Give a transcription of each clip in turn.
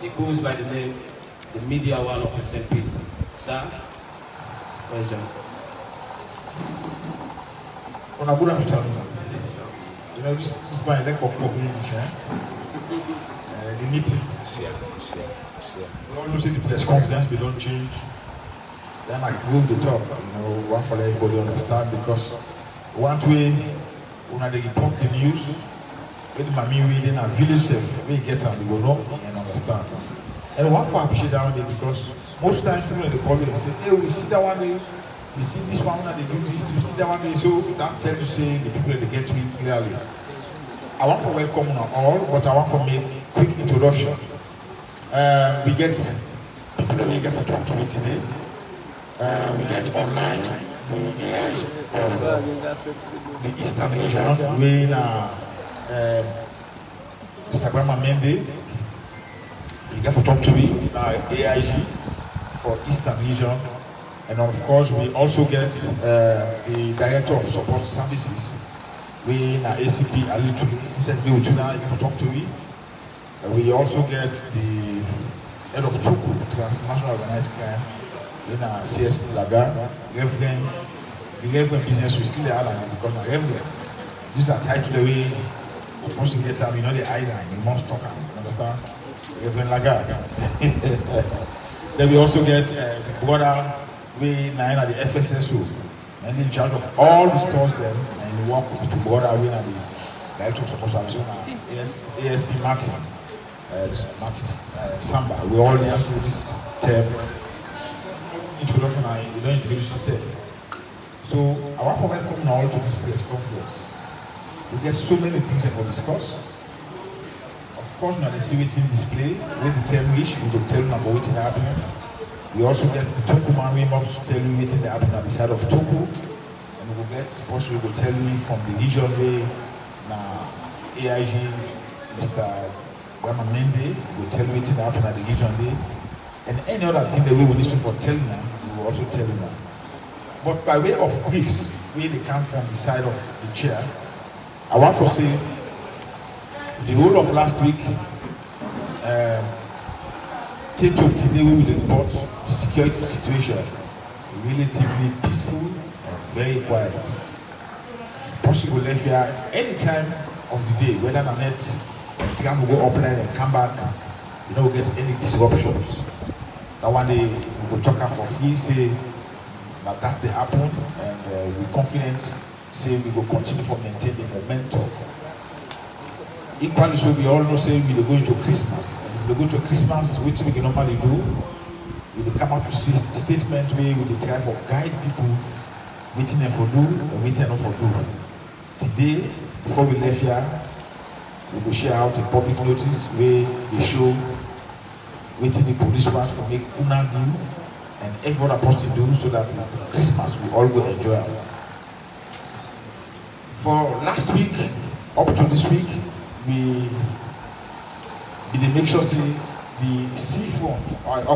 It goes by the name, the media one of SMP. Sir, where's your? On a good afternoon. You know, this is my leg of English, the meeting. We all know the press conference, we don't change. Then I move the talk, one for everybody understand, because one way, when they report the news, when the mommy reading a village safe, we get them, we go know and understand. And one for appreciate that day, because most times people in the public they say, hey, we see that one day, we see this one that they do this, we see that one day, so that tells you say the people they get to it clearly. I want to welcome all, but I want to make quick introduction. We get people that we get for talk to me today. We get online the Eastern region. We Instagram Amende. We get for talk to me AIG for Eastern region, and of course we also get the Director of Support Services. We ACP Alitu. He said we will for talk to me. We also get the head of TUKU, Transnational Organized Crime, in CSP Laga, the Reverend business we still have because my Reverend. This is a title the way the person gets up, the island, you must talk, you understand? Reverend Laga. Then we also get the brother, we nine at the FSSO, and in charge of all the stores there, and we work with the brother, we are the Director of Support Services, ASP Martin. Samba, we all answer this term introduction and you don't introduce yourself. So I want to welcome all to this press conference. We get so many things to discuss. Of course, now the CWT display with the term which we will tell you about what's happening. We also get the Toku man we must tell you what's happening at the side of Toku. And we will get possibly we will tell you from the region way now AIG, Mr. Grandma Mende will tell you what happened at the region day, and any other thing that we will listen for telling them, we will also tell them. But by way of briefs, where they come from the side of the chair, I want to say the whole of last week, till today we will report the security situation relatively peaceful and very quiet. Possible left here any time of the day, whether or not Tiam will go offline and come back, you don't get any disruptions. That one day we will talk for free, say that they happen, and with confidence say we will continue to maintain the momentum. Equally so we all know say we will go into Christmas. And if we go to Christmas, which we can normally do, we will come out to see statement where we will try for guide people waiting them for do and waiting not for do. Today, before we left here, we will share out a public notice where they show waiting the police watch for make una do and every other person do so that Christmas we all go enjoy it. For last week up to this week, we make sure the seafront or the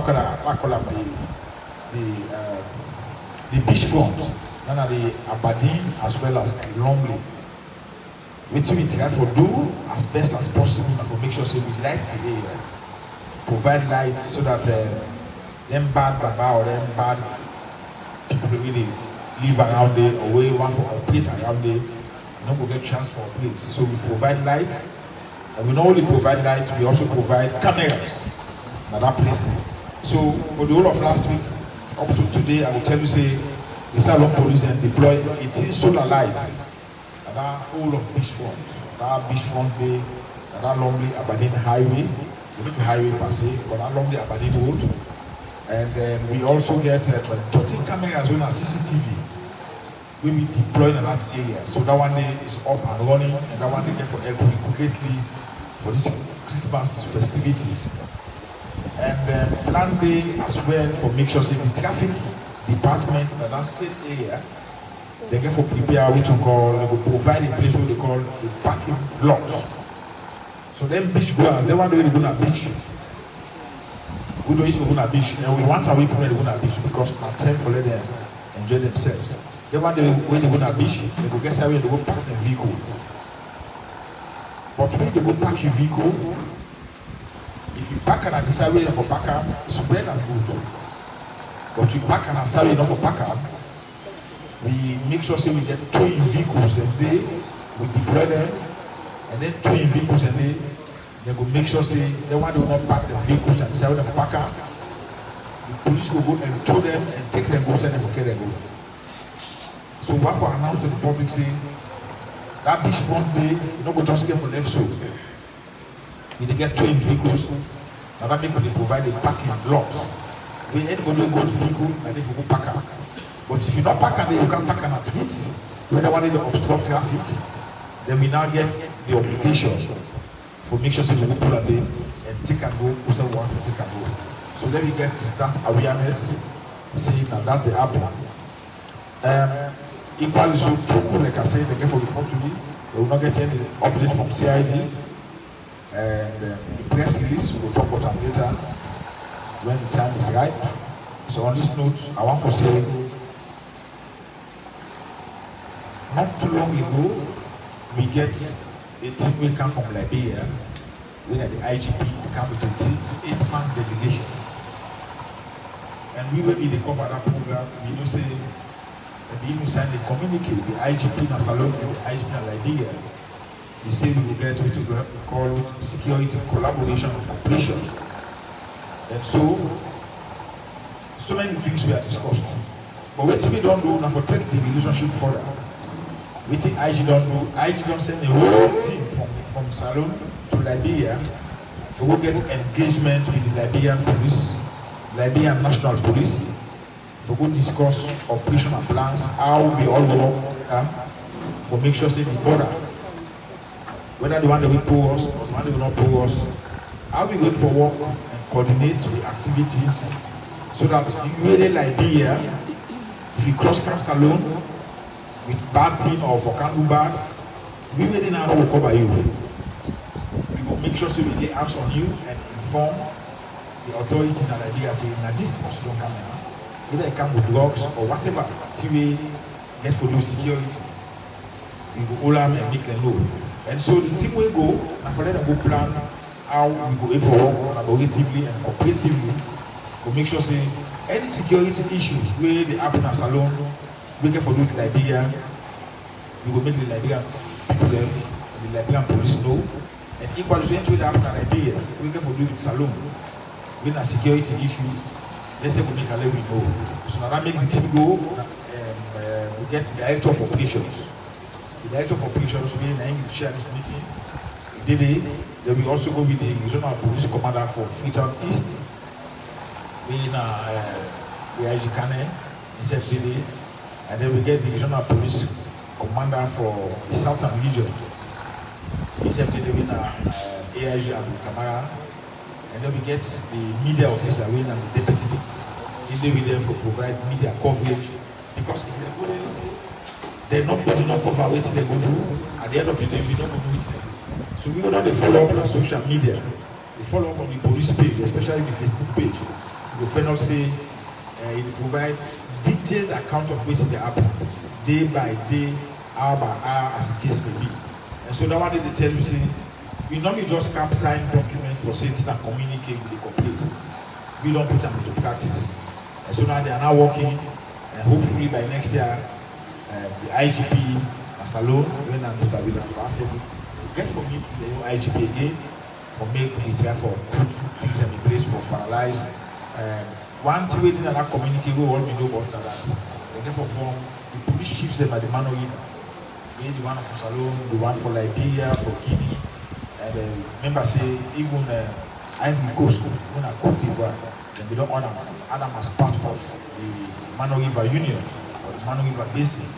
beachfront, none of the Aberdeen as well as Longley. Which we try to do as best as possible to make sure so we light the area, provide light so that them bad baba or them bad people really live around there or we want to operate around there, no go get chance for operate. So we provide light, and we not only provide light, we also provide cameras at that place. So for the whole of last week up to today, I will tell you say the Salon Police and deploy 18 solar lights. That whole of beachfront bay, that Longley Aberdeen highway, we need to highway per se, but that Longley Aberdeen road. And then we also get 13 cameras on our CCTV. We will deploy in that area. So that one day is up and running, and that one day get for helping greatly for this Christmas festivities. And then plan day as well for make sure the traffic department in that same area. They get for prepare what you call, they will provide a place what they call the parking lots. So them beach goers, they want to go to beach. We don't used to go to beach, and we want our people to go to beach because our time for let them enjoy themselves. They want to when they go to beach, they go get somewhere to go park their vehicle. But when they go park your vehicle, If you pack and decide where for pack up, it's well and good. But we pack and decide enough for pack up, we make sure say we get towing vehicles a day, we deploy them, and then towing vehicles a day. They go make sure say they want to not pack the vehicles and decide where for pack up. The police will go and tow them and take them go send them for care them go. So what for announce to the public say that beachfront day, you don't go just get for left so. You get towing vehicles, now that make they provide a parking lots. When anybody go to vehicle, and they go park up. But if you not park and you can park at it, when they want to obstruct traffic, then we now get the obligation for make sure that you go pull a day and take and go, who's one for take and go. So then we get that awareness, see that the happen. Equally so, like I said, they get for the country, they will not get any update from CID. And the press release, we will talk about that later when the time is right. So on this note, I want to say, not too long ago, we get a team we come from Liberia, we had the IGP, they come with a 8-man delegation. And we will be the cover that program, we know say, we even signed a communique with the IGP in Salon and the IGP in Liberia. We say we will get what we call security collaboration and cooperation. And so many things we are discussed. But what we don't do now for take the relationship further. What IG don't do, IG don't send a whole team from Salon to Liberia to go get engagement with the Liberian police, Liberian National Police, for go discuss operational plans, how we all work for make sure say the border. Whether the one that will pull us or the one that will not pull us, how we going for work and coordinate the activities so that if you really Liberia, if you cross Camps alone with bad thing or for can do bad, we really now will cover you. We will make sure so we get hands on you and inform the authorities in Liberia saying that this person don't come now. Either they come with drugs or whatever till we get for those security. We go all them and make them know. And so the team will go and for them go plan how we go able to work collaboratively and cooperatively to make sure say any security issues where they happen as alone, we get for do with Liberia, we will make the Liberian people there, the Liberian police know, and equally so any way that happen in Liberia, we get for do with Salon. When a security issue, they say we make a let we know. So now that make the team go and we get the director of operations. The director of operations will be in share this meeting. Today, then we also go with the regional police commander for Freetown East. We in the IG Kane, in September, and then we get the regional police commander for the Southern region. In September, we in AIG and Kamara, and then we get the media officer, we in the deputy, in there with them for provide media coverage. Because if they go there, they're not going to cover what they're going to do. At the end of the day, we don't go do it. So we go down the follow up on social media. We follow up on the police page, especially the Facebook page. The final say it provide detailed account of what they happen, day by day, hour by hour, as the case may be. And so that one they tell you say, we normally just can't sign documents for saying and communicate with the complete. We don't put them into practice. And so now they are now working, and hopefully by next year, the IGP Salon, when Mr. William Fassel, will get for me the new IGP again, for make we try for put things in place for finalize. One thing waiting that communicate, we all know about that. They get for form the police chiefs them at the Mano the one for Salon, the one for Liberia, for Guinea, and remember say even Ivory Coast, when I Cote d'Ivoire, then we don't honor Adam as part of the Mano River Union or the Mano River Basin,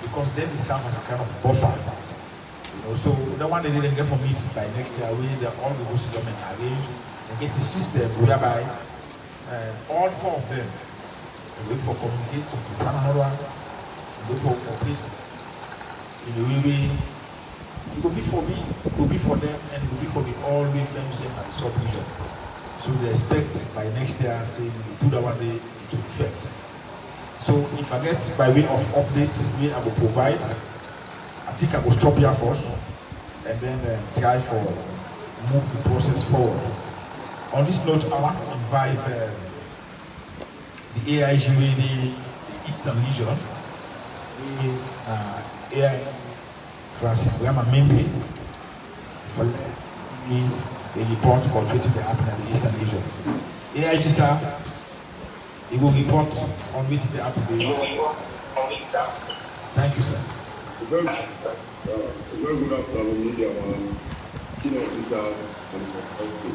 because then they serve as a kind of buffer. You know, so the one they didn't get from it by next year, we all the host government arrange and get a system whereby all four of them wait for communicate to plan another one, wait for cooperate. In a way, it will be for me, it will be for them, and it will be for the all the firms and the sub-region. So they expect by next year, say, we put that one day into effect. So if I get by way of updates, we I will provide. I think I will stop here first, and then try for move the process forward. On this note, I want to invite the AIG the Eastern Region, AI Francis Wema Mimpi, for the report cooperating the happening in the Eastern Region. AIG, sir, he will report on which the happening. Thank you, sir. Very good afternoon, media man, senior officers, and security.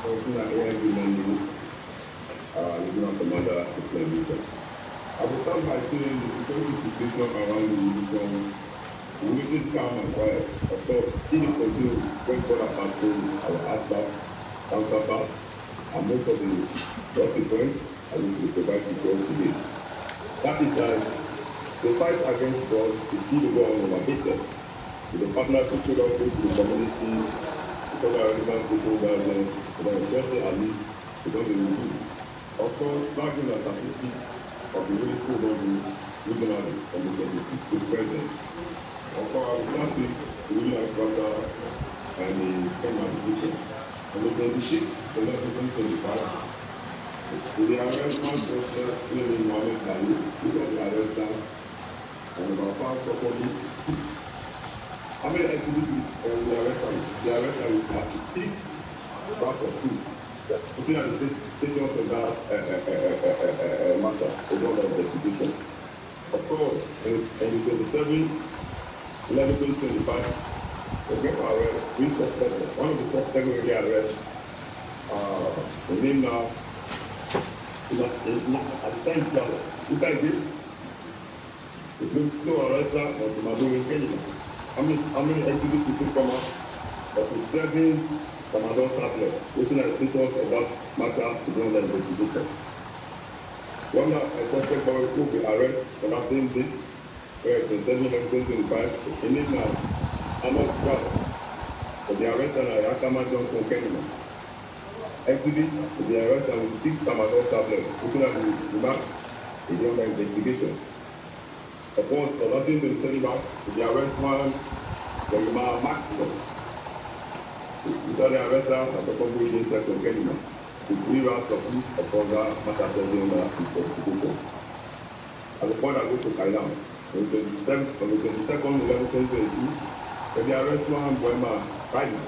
Regional Commander of the region. I will start by saying the security situation around the region remains calm and quiet. Of course, still continue when border patrol, our ASPA, counterpart, and most of the consequences as we provide security today. That is the fight against fraud is still going on unabated. With the partnership with the community, because our relevant stakeholders, but especially at least because they will do. Of course, flagging the statistics of the municipal government regionally from the 26th to present. Of course, I will start with the regional quarter and the Kenya division. On the 26th, the 2025, the arrest Manchester in Mohammed Ali, this was the arrestant, and about 5 properly. How many activities the arrestant will have 6 bags of food. Looking at the status of that matter, the investigation. Of course, in the 27, 11/2025, the group arrest 3 suspects. One of the suspects will be arrested. The name now is at the time Dallas. This time did. The two arrested was in Kenya. How many activities will come out? 47 Commandant tablet, looking at the status of that matter to do the investigation. One suspect will be arrested on that same day, where it's 7/11/2025, in it now, Ahmad Brown, for the arrest on Yakama Johnson, Kenya. Exhibit to be arrested with 6 Commandant tablets, looking at the matter to do the investigation. Of course, on that same day, to the arrest one, the maximum. These are the arrests at the Congo section Kenya. The 3 rounds of each upon that matter serving the investigation. At the point I go to Kailam, on the 22nd, 11/2022, the arrest one Boema Friday.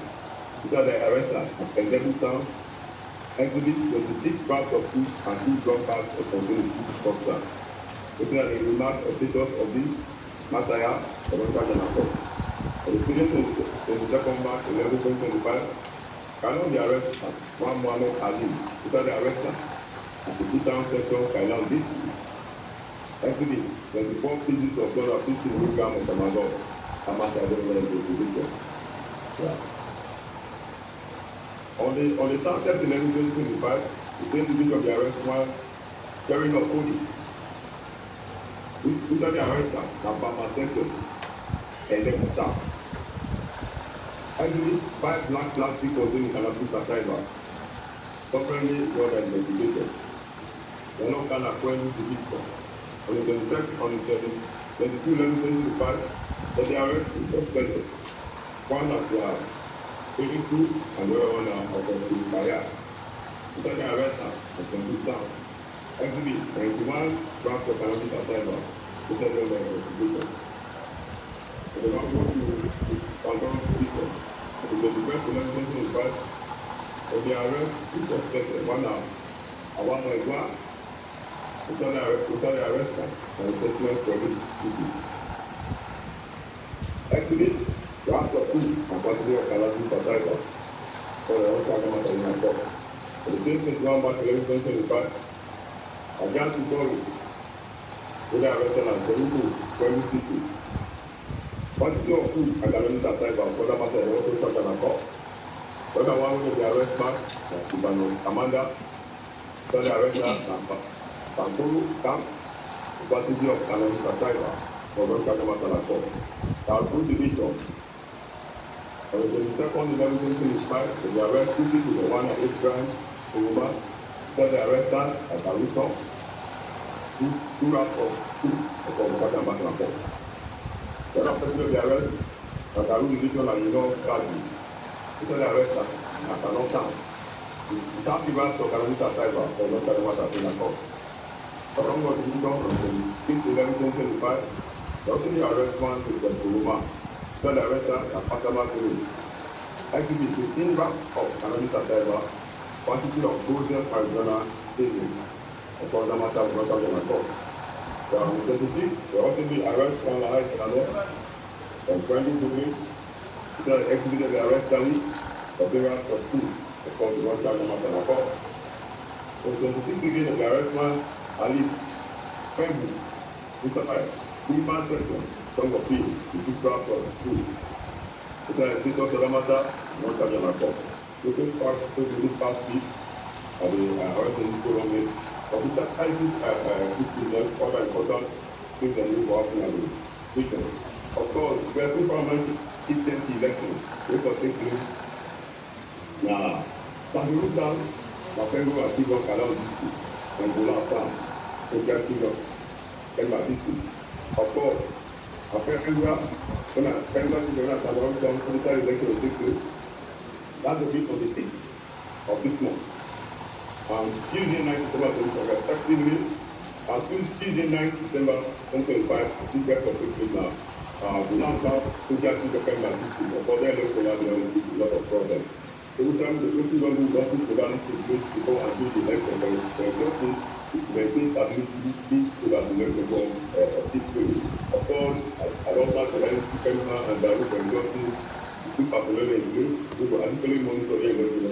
These are the arrests at Endeavour Town. Exhibit 26 bags of food and 2 drum bags of contained food substance. This is a remark of status of this matter here, the General Court. On the same 22nd March 11/2025, Kailam the arrest at one Mohammed Ali, without the arrestor at the sit-down section Kailam district. Exhibit 24 pieces of 250 mg of tramadol, amateur investigation. Yeah. On the 30th 11/2025, the same division of the arrest one carrying of Cody. These are the arrestor at Bama section and then Motown. Exhibit 5 black plastic containing cannabis sativa. Currently under investigation. They are not can acquire the victim. On the 22nd, on the 22/11/2025, the arrest is suspended. One as 22 and the other one of the fire. Without the arrest and convict down. Exhibit 91 grams of cannabis sativa. This is under investigation. They now go to Pandora Police. On the 21st 11/2025, the arrest is suspended. One now, and one is one. Without the arrest and assessment for this city. Exhibit grams of food and quantity of cannabis sativa for the whole target in my court. For the same 21 March 11/2025, again to Gori, with the arrested at Toruko, Kwemi City. Quantity of food and cannabis sativa for that matter is also charged in court. The other one with the arrest back was Amanda, the arrested at Pankuru Camp, the quantity of cannabis sativa for the charged in court. Our group division. On the 22nd 11/2025, the arrest 50 to the 1.8 gram Uruma, the arrested at Aruton, 2 rounds of food for the charged in court. The other person of the arrest at Aru division and Leone Garden. This is the arrest at Asano Town. The county grants of Canada Cyber for local matters in the court. For some of the mission from 2011-2025, the also the arrestment is Kuruma, then the arrested at Patama Guru. Exhibit 15 grams of Canada Cyber, quantity of poisonous marijuana statement. Of course, the matter will not come in the court. On 26, they also be arrested on the high standard from Brandon Dublin. They exhibited the arrest tally for variants of food. Of course, the one time matter in the court. On 26 again, of the arrestment, Ali Pembu, Musapai, Women's Center, Tongue of Field, the 6 grams of food. The status of the matter, not coming in the court. The same part this past week, the arrested in this program. But besides this business, other important things that we will happen at the weekend. Of course, we are two parliament chieftaincy elections which will take place. Now, Sangiru Town, Mapengo and Chibok allow district, and Bola Town, Oka Chibok, Kemba district. Of course, Mapengo, when Kemba Chibok and Sangiru Town commissary election will take place, that will be on the 6th of this month. Tuesday 9th December 2025, respectively, Tuesday 9th December 2025, two guys of people now. We now have to get to the Kemba district, for their local level, a lot of problems. So we have the coaching level, we want to learn to do before and do the election, but just to maintain stability so that the election go peacefully. Of course, I don't like the lines to Kemba and the other just two personnel in the we will adequately monitor the election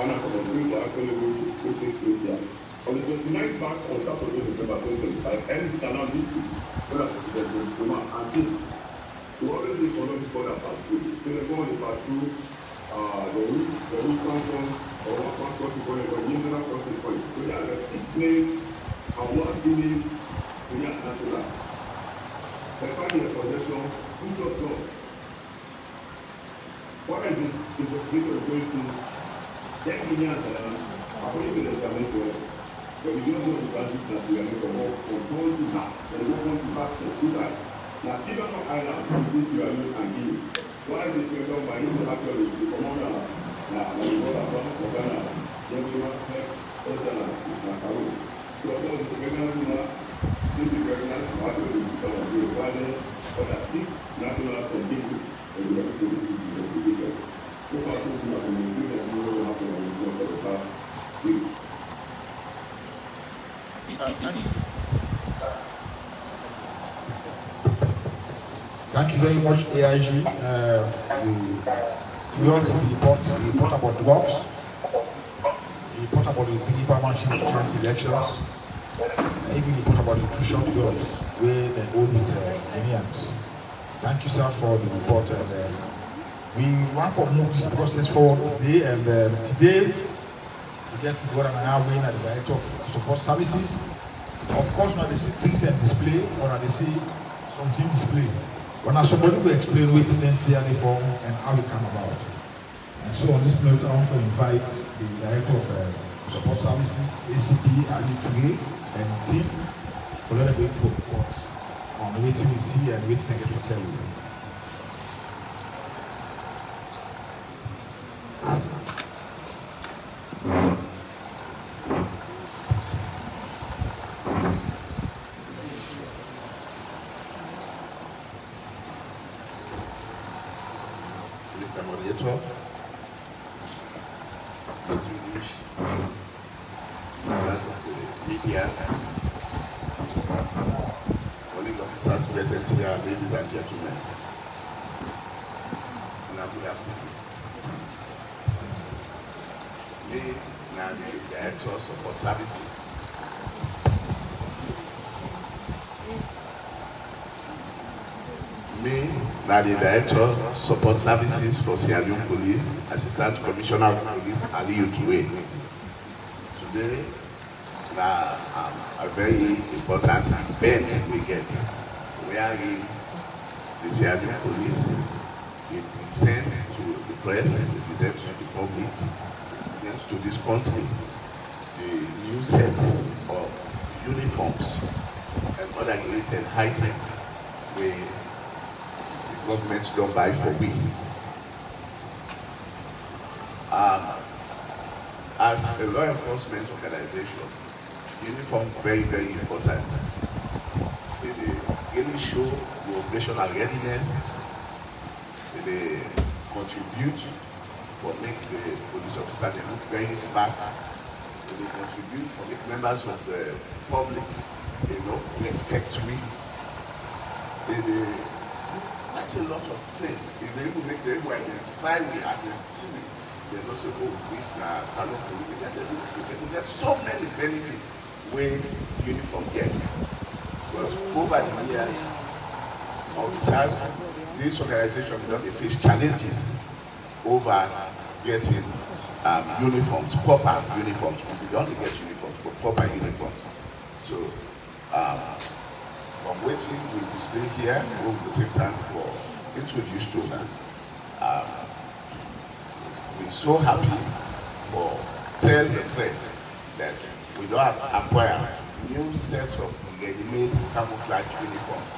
and and as of the week, actually will take place here. On the 29th back on Saturday, November 2025, NC Canal District, where as the Roma and Team, we always look for them before that part two. They go on the part two, the route comes from, or one crossing point, or the internal crossing point. So there are 6 names and 1 name in the national. The final possession, who shot dogs. What are the investigation going to? Then we have according to the explanation, but we don't know the transit we are going to that, and we want to back to this side. Now, Tigano Island, this you are looking and give. Why is it done by this actually the commander, the water from Ghana, then we want to have Ozana, Nassau. So, of course, the regular, this is regular, what will be some of the Valley, but at least national from people, and we have to do this investigation. So far, so much of the thing that we will happen for the past week. Thank you very much, AIG. We all see the report about the works, the report about the 3 parliamentary elections, even the report about the 2 short girls where they hold with Ghanaians. Thank you, sir, for the report. And we want to move this process forward today. And today, we get to go and now win at the Director of Support Services. Of course, when they see things and display, or when they see something display, when somebody will explain what the form and how it come about. And so on this note, I want to invite the Director of Support Services, ACP, Ali Touré, and team to let them go on what we see and what they get to tell you. Mr. Moderator, distinguished members of the media, colleague officers present here, ladies and gentlemen, good afternoon. Me, now the Director of Support Services. Me, now the Director of Support Services for Sierra Leone Police, Assistant Commissioner of Police, Ali Touré. Today, now a very important event we get, wherein the Sierra Leone Police will present to the press, present to the public, present to this country the new sets of uniforms and other related items where the government don't buy for we. As a law enforcement organization, uniform very, very important. They really show the operational readiness. They contribute for make the police officer they look very smart. They contribute for make members of the public, respect me. They do quite a lot of things. If they will make them identify me as a civil, they also go this salon police. They get so many benefits when uniform gets. But over the years, officers, this organization don't face challenges over getting uniforms, proper uniforms. We don't get uniforms, but proper uniforms. So, from waiting we display here, we will take time for introduce to them. We're so happy for tell the press that we don't have acquired new sets of ready-made camouflage uniforms.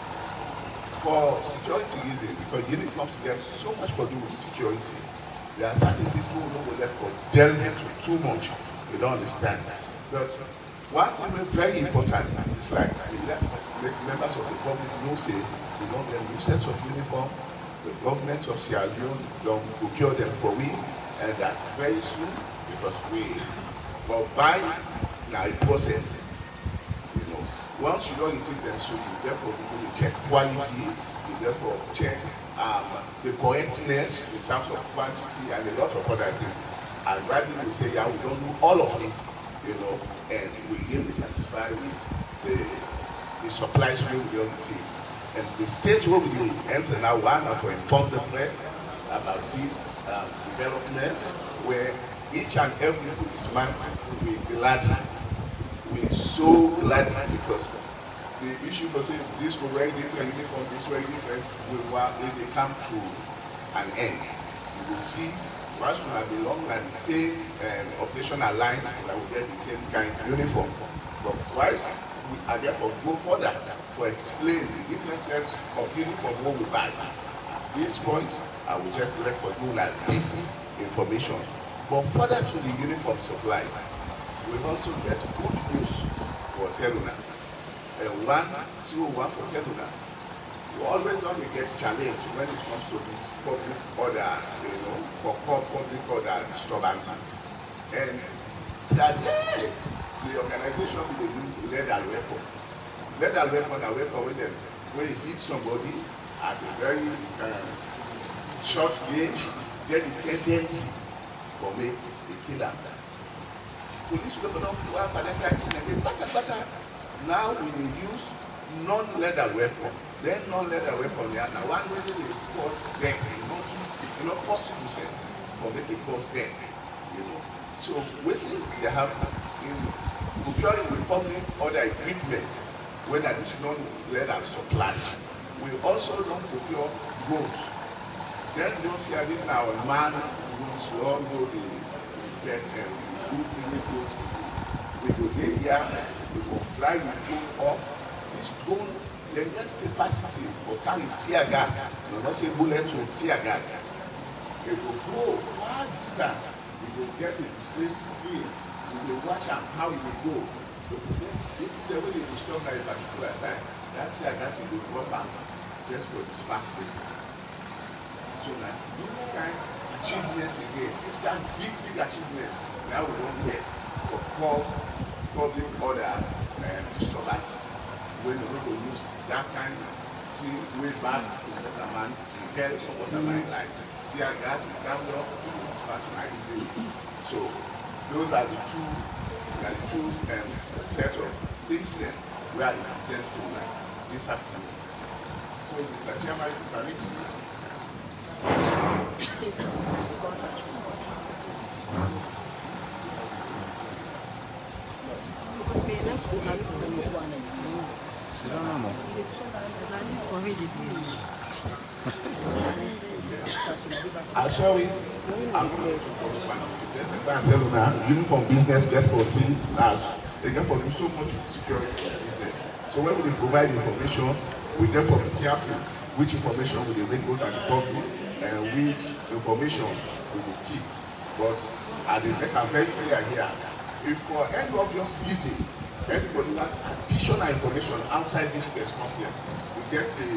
For security reasons, because uniforms get so much to do with security. There are certain things who don't want to delve into too much. We don't understand. But one thing very important is like the members of the public know says we don't get new sets of uniform. The government of Sierra Leone don't procure them for we, and that very soon, because we for buying now a process. Once you don't receive them, so you therefore begin to check quality, you therefore check the correctness in terms of quantity and a lot of other things. And rather we say, yeah, we don't do all of this, and we really satisfied with the supplies we will receive. And the stage where we enter now, one to inform the press about this development, where each and every policeman will be glad. We're so glad because the issue for saying this was very different, uniform, this very different, they come to an end. You will see once we are belong at the same operational line, that will get the same kind of uniform. But once we are therefore go further to explain the different sets of uniform what we buy. At this point, I will just let for you like this information. But further to the uniform supplies, we also get good news for Teluna. One for Teluna. We always don't get challenged when it comes to this public order, for public order disturbances. And today, the organization will use lethal weapon. Lethal weapon are weapon when you hit somebody at a very short range, get the tendency for me to kill them. Police people don't have better. Now we will use non-lethal weapon. Then non-lethal weapon, now one way they cause death, not possible say, for making cause death. So waiting they have in procuring with public other equipment when additional lethal supply. We also don't procure drones. Then don't see as this now a man drones, we all know the effect and we go here, we go fly, we go up. This drone, they get capacity for carrying tear gas. No, not say bullet or tear gas. They will go far distance. We will get a display screen. We will watch how it will go. So if the way they destroy a particular side, that tear gas will go back just for this past thing. So now this kind of achievement again, this kind of big achievement. Now we don't get for public order disturbances. When we will use that kind of thing way back to Waterman, prepare for Waterman like tear gas, camera, personalizing. So those are the two sets of things that we are present to this afternoon. So Mr. Chairman, if you permit me. I'm sorry. I'm going to tell you now, uniform business get for things as they get for do so much with security business. So when we provide information, we therefore be careful which information we make go to the public and which information we will keep But I did make a very clear here. If for any obvious reason, anybody has additional information outside this press conference, we get the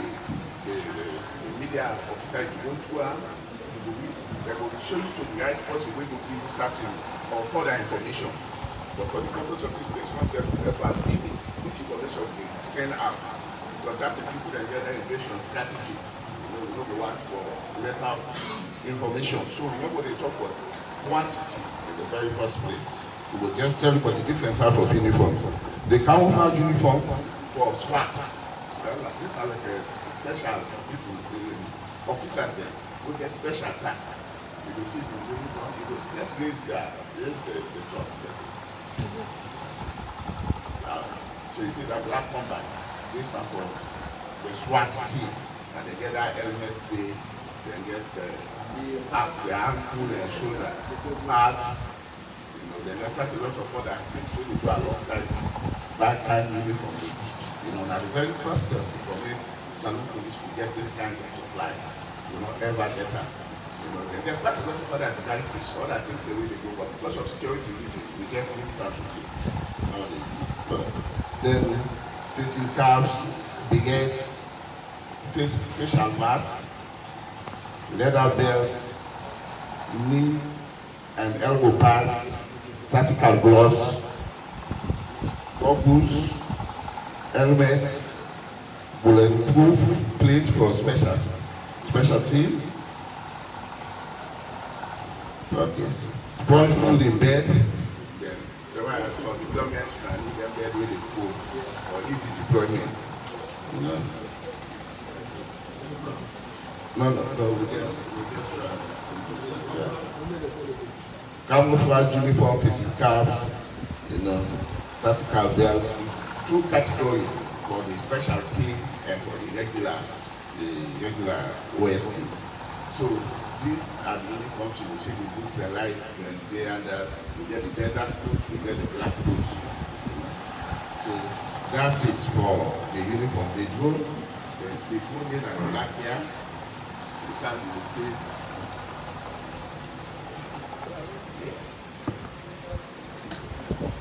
media officer to go to her, to meet, they will show you to the right person where you give you certain or further information. But for the purpose of this press conference, we have a limit which information we send out. Because certain people that get their innovation strategy, you know the one for letter information. So remember they talk about quantity in the very first place. We will just tell you for the different type of uniforms. The camouflage uniform for SWAT. These are like a special people, the officers there will get special class. You will see the uniform, you will just raise the top. So you see that black combat, they stand for the SWAT team, and they get that helmet, they get the ankle and shoulder pads. There are quite a lot of other things we do alongside that kind of uniform. Now the very first step for me, Salon Police will get this kind of supply, ever better. There are quite a lot of other devices, other things that we go, but because of security reasons, we just leave it as it is. Then facing caps, baguettes, facial mask, leather belts, knee and elbow pads, tactical gloves, goggles, helmets, bulletproof plate for specialty. Okay. Sponge food in bed. Then the one for deployment, you can leave them bed with the food for easy deployment. No, we just camouflage uniform, facing caps, tactical belts. Two categories for the specialty and for the regular OSTs. So these are the uniforms you will see the boots are like when they are you get the desert boots, you get the black boots. So that's it for the uniform. They drone in and black here. You can't even see.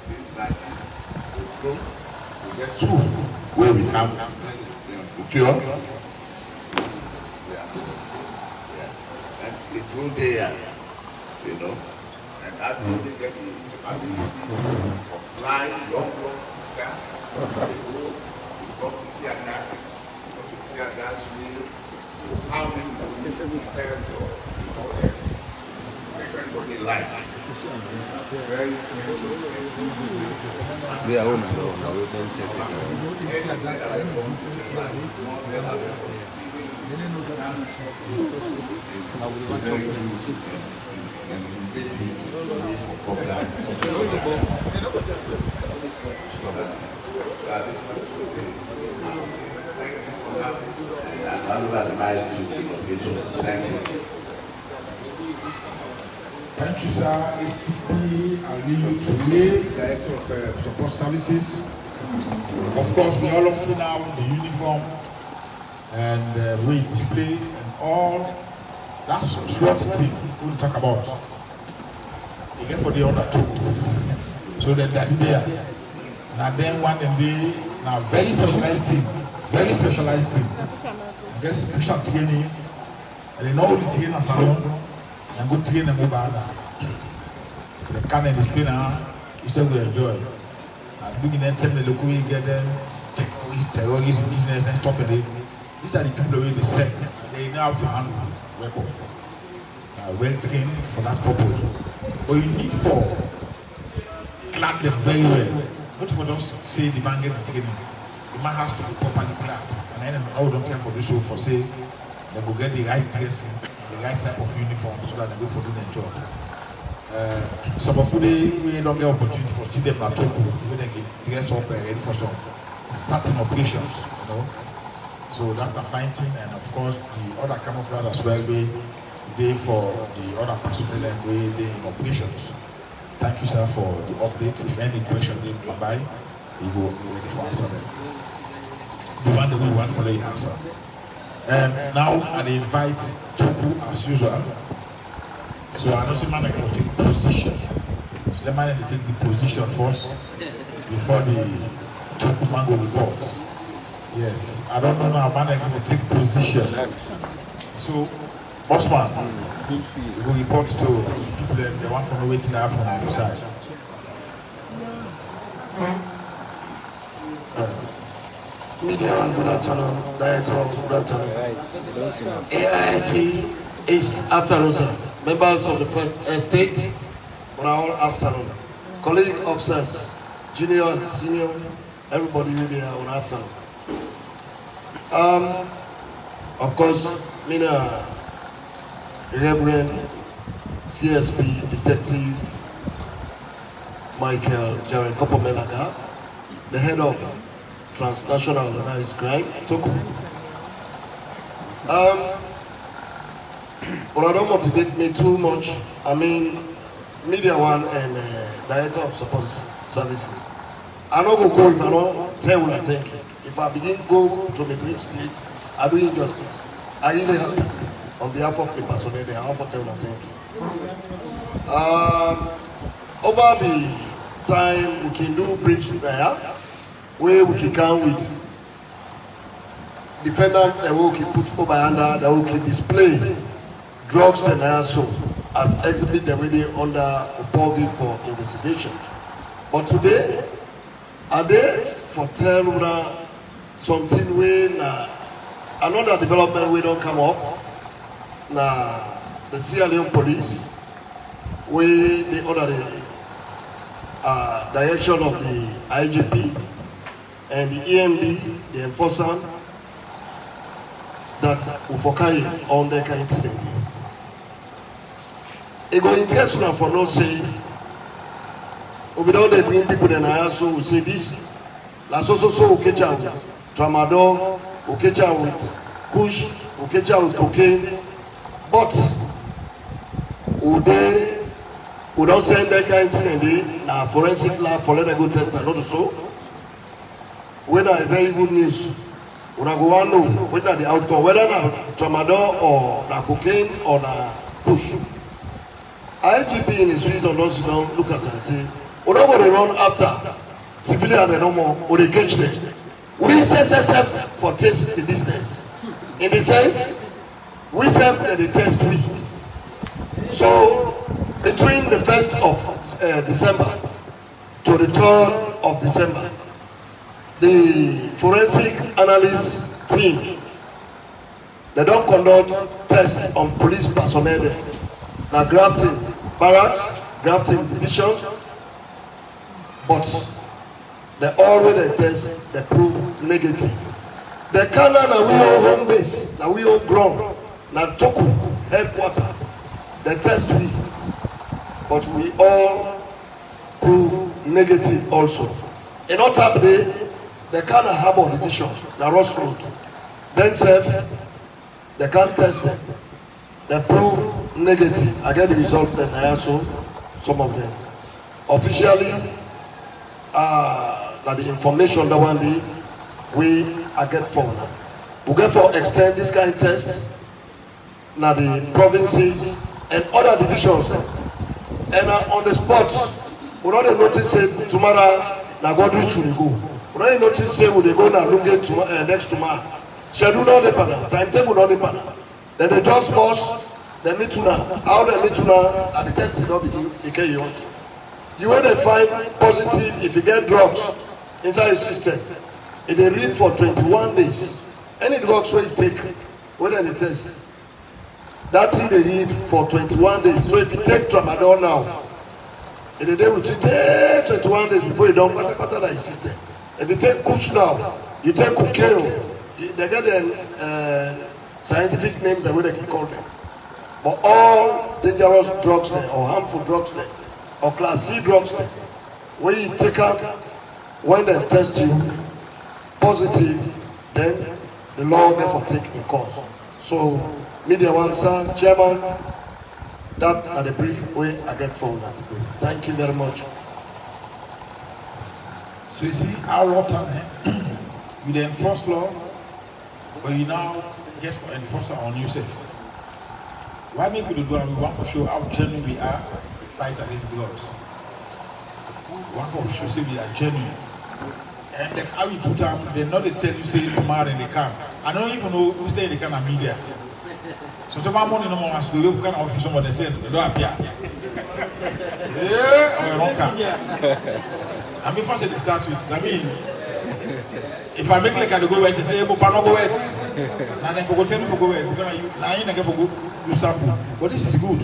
This like the drone. We get two where we have procure. And the drone there, and that drone they get the ability of flying long distance. They go to Teargas, how many everybody like very they are own and we don't set it. Thank you, sir. ACP Leone, Director of Support Services. Of course, we all have seen now the uniform and we display and all. That's what thing we'll talk about. You get for the other two. So that they're there. Now then one and they now very specialized team. Get special training. And they know the training as alone. And go train and go back. The can and display now, you still will enjoy. And beginning to tell the local way get them terrorism business and stuff. These are the people who they set. They know how to handle weapons. Well trained for that purpose. But you need for clad them very well. Not for just say the man get the training. The man has to be properly clad. And then I don't care for this show for say they will get the right dressing. The right type of uniform so that they go for doing their job. Some of them we don't get opportunity for see them at Toku when they dress up ready for some certain operations, So that's a fine thing, and of course the other camouflage as well they for the other personnel and they in operations. Thank you, sir, for the update. If any question they come by, we will be ready for answer them. The one that we want for the answers. Now I invite Toku as usual So I know the man will take position. So the man will take the position first before the top man will report. Yes, I don't know how man will take position. So, bossman will report to the one from the waiting happen on the side. Media and good afternoon, Director, good afternoon. AIG is afternoon, sir. Members of the state, on our afternoon. Colleague officers, junior and senior, everybody really are on afternoon. Of course, Mina, Reverend CSP Detective Michael Jared Kopomelaga, the head of Transnational Organized Crime, Toku. But I don't motivate me too much. I mean, Media One and Director of Support Services. I don't go if I don't tell what I think. If I begin go to the brief state, I do injustice. I really happy on behalf of the personnel there. I want to tell what I think. Over the time we can do briefs there, where we can come with defendant that we can put over under, that we can display drugs and also as exhibit them really under purview for investigation. But today, are they for tell something when another development we don't come up? Now the Leone police, we the under the direction of the IGP and the EMD, the enforcer, that will focus on the kind of incident. It go interest now for not saying, without the bring people then I also will say this, la so okay with tramadol, okay with kush, okay with cocaine, but would don't send that kind of incident na forensic lab for let them go test and not so. Whether a very good news, when I go on know whether the outcome, whether na tramadol or na cocaine or na push. IGP in his wisdom don't sit down, look at it and say, we don't want to run after civilian and no more, or they catch them. We self for test the business. In the sense, we self and the test we. So between the 1st of December to the 3rd of December, the forensic analyst team, they don't conduct tests on police personnel there. Now Grafton barracks, Grafton division, but they already test, they prove negative. The Canada na we own home base, na we own ground, na Toku headquarters, they test we, but we all prove negative also. In other day, they can't have all division, na Ross Road. Then self, they can't test them. They prove negative. I get the result then I also some of them. Officially, the information that one day we get for now. We get for extend this kind of test now the provinces and other divisions. And on the spot, we don't notice say tomorrow na God reach we go. We don't notice say we go na look next tomorrow. Schedule not the panel, timetable not the panel. Then they just boss, they meet to now. How they meet to now, and the test is not begin, okay, you want. You when they find positive, if you get drugs inside your system, if they read for 21 days, any drugs where you take, whether they test, that thing they read for 21 days. So if you take tramadol now, in the day will take 21 days before you don't pass that your system. If you take kush now, you take cocaine, they get the scientific names and what they can call them. But all dangerous drugs there, or harmful drugs there, or class C drugs there, when you take out, when they test you positive, then the law therefore take in course. So, Media One, sir, Chairman, that are the brief way I get forward today. Thank you very much. So you see our water, you the enforce law, but you now get for enforcer on yourself. Why make we do and we want to show how genuine we are to fight against drugs. We want to show say we are genuine. And like how you put them, they not they tell you say tomorrow in the camp. I don't even know who stay in the camp and media. So tomorrow morning no more as we can office somebody say they don't appear. Yeah, or wrong camp. I mean first they start with. I mean if I make like I go wet, they say, but no go wet. And then for go tell me for go wet, because you now you for go do sample. But this is good.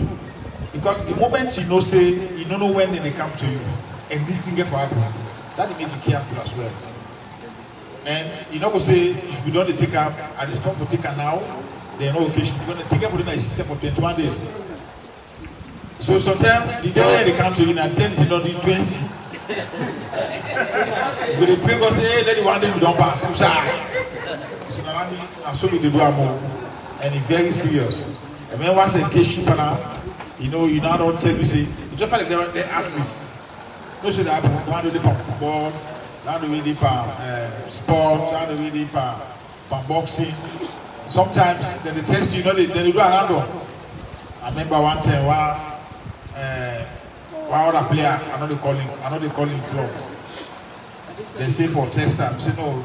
Because the moment you know say you don't know when they come to you and this thing get for happen, that will make you careful as well. And you know go say if we don't take up and it's time for take now, then no occasion. You're gonna take up within a system for 21 days. So sometimes the day they come to you and 10 is not in 20. But the people say, hey, let the one day we don't pass. So now I saw me the do more, and it's very serious. And when once in case you know, you now don't tell me say, you just feel like they're athletes. No, say that one do for football, one do for sports, one do for boxing. Sometimes then they test you, know, they do a handle. I remember one time one other player, I know they calling club. They say for test time, say no,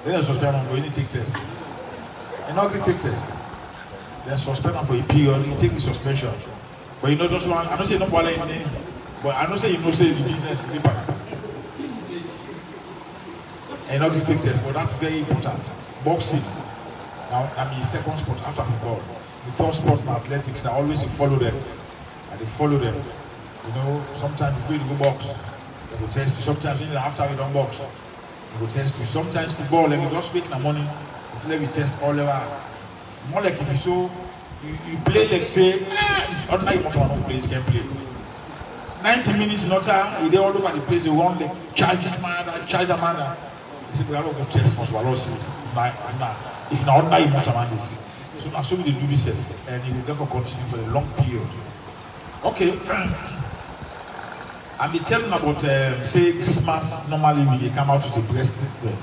they don't suspend them, but you need to take test. And not really take test. They suspend them for a period, you take the suspension. But you know just one, I don't say no ball in name, but I don't say you know say the business is different. And not really take test, but that's very important. Boxing, now I mean second sport after football. The third sport in athletics, I always follow them. And they follow them. You know, sometimes before you go box, they will test you. Sometimes even after we don't box, they will test you. Sometimes football, they will just make the money. They say, let me test all over. More like if you show, you play like say, it's not like what one plays can play. 90 minutes in order, you they all over the place, they want to charge this man, charge that man. They say, we have to go test first, but Lord says, if not, ordinary you want to man this. So now, so we do this, and it will therefore continue for a long period. Okay. I'll be telling about, say, Christmas, normally we come out with a breast bread.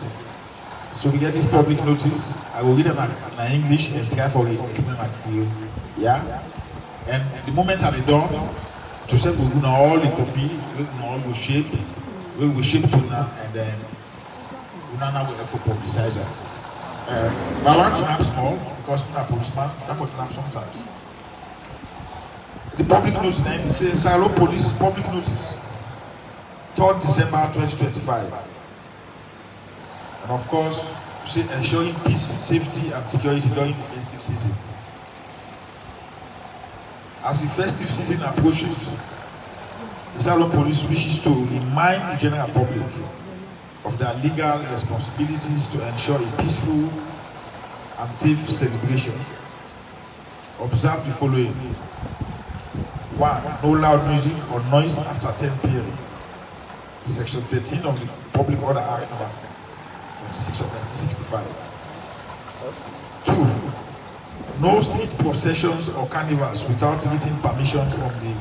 So we get this public notice. I will read them in English and try for it. Yeah? And the moment I'm done, to say we're going to all the copy, we're going to all the shape, we will shape to now, and then we now will have to publicize that. But I want to have small, because I'm a policeman, that's what I have sometimes. The public notice, it says Salo Police public notice. 3rd December 2025. And of course, ensuring peace, safety, and security during the festive season. As the festive season approaches, the Salon Police wishes to remind the general public of their legal responsibilities to ensure a peaceful and safe celebration. Observe the following. 1. No loud music or noise after 10 p.m. Section 13 of the Public Order Act No. 46 of 1965. 2. No street processions or carnivals without written permission from the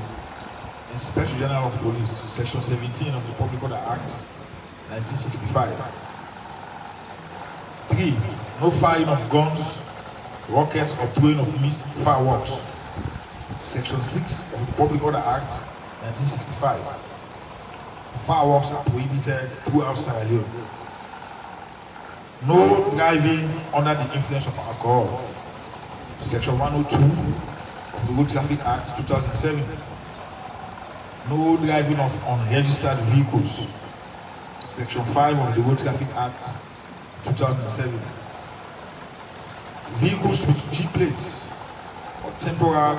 Inspector General of Police. Section 17 of the Public Order Act 1965. 3. No firing of guns, rockets, or throwing of missed fireworks. Section 6 of the Public Order Act 1965. Fireworks are prohibited throughout Sierra Leone. No driving under the influence of alcohol. Section 102 of the Road Traffic Act 2007. No driving of unregistered vehicles. Section 5 of the Road Traffic Act 2007. Vehicles with G plates or temporal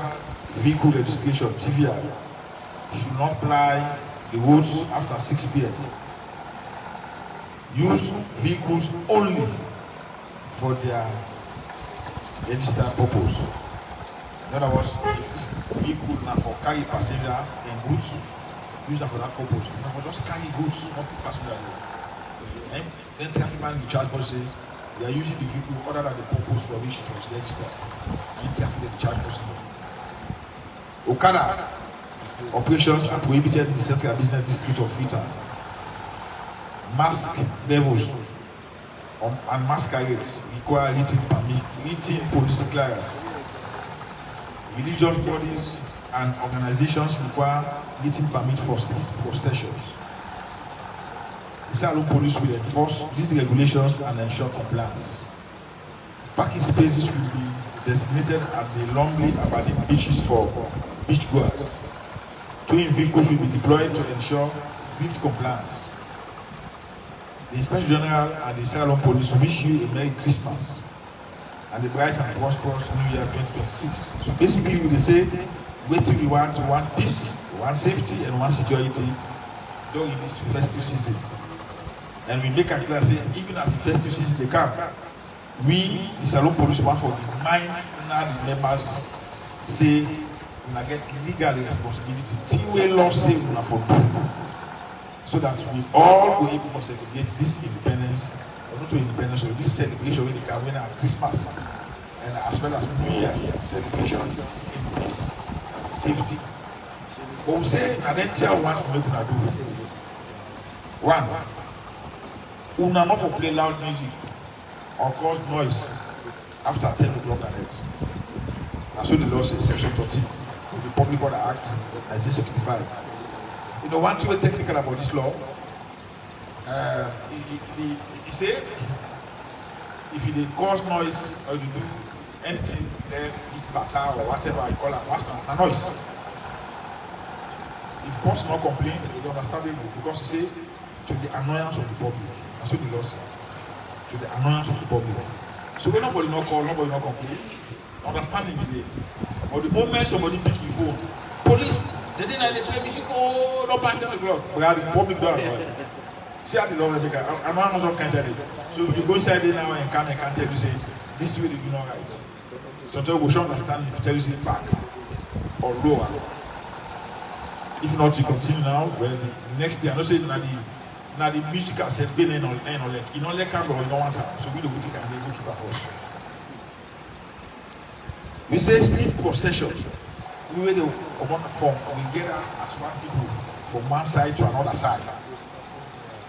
vehicle registration (TVR) should not ply the roads after 6 p.m. Use vehicles only for their registered purpose. In other words, if this vehicle now for carry passenger and goods, use that for that purpose. Not for just carry goods, not passenger. Then traffic man will charge us say they are using the vehicle other than the purpose for which it was registered. And traffic they charge us for. Okada operations are prohibited in the Central Business District of Freetown. Masked devils and masquerades require written police clearance. religious bodies and organizations require meeting permit for street processions. The Salon Police will enforce these regulations and ensure compliance. Parking spaces will be designated at the longly abandoned beaches for beachgoers. Towing vehicles will be deployed to ensure strict compliance. The Inspector General and the Salon Police wish you a Merry Christmas and a bright and prosperous New Year 2026. So basically, we say, wait till we want peace, we want safety, and we want security during this festive season. And we make a clear say, even as the festive season they come, we, the Salon Police, want for the mind the members say, we get legal responsibility. T-way law say we for do. So that we all will able to celebrate this independence, or not independence, or this celebration when they can win our Christmas, and as well as New Year celebration in peace, safety. But we say, I don't tell one to make una do. One, una not for play loud music or cause noise after 10 o'clock at night. That's what the law says, Section 13 of the Public Order Act 1965. You know, one thing technical about this law, he say, if you cause noise or you do anything, then it's matter or whatever I call it, what's a noise. If the person not complain, it's understandable because he say to the annoyance of the public. That's what the law says. To the annoyance of the public. So when nobody not call, nobody not complain, understanding the day. But the moment somebody pick your phone, police. The day they play music, oh, no pass 10 o'clock. But the public don't. See how the law make it. I'm not cancel it. So if you go inside there now and can't tell you say this way they do not right. Sometimes we should understand if you tell you say back or lower. If not, you continue now. Well, the next day I don't say now the music has said been in or like you know let camera or you don't want time. So we the boutique and they go keep us. We say street procession. We will form we get as one people from one side to another side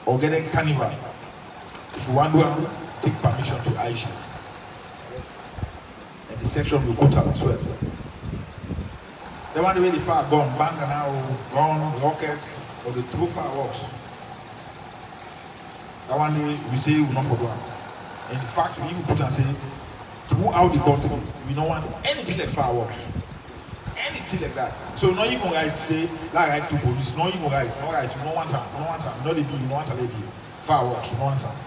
or get a carnival. If you want to take permission to Aisha, and the section will go out as well. They want to really far gun, bang now, gun, rockets, or the true fireworks. That one day we say we will not forget. And in fact, we even put and say throughout the country, we don't want anything like fireworks. Anything like that. So not even right say like right to police, not even right, not right, you don't want time, not the bill, you don't want to lady. Fireworks, you don't want time.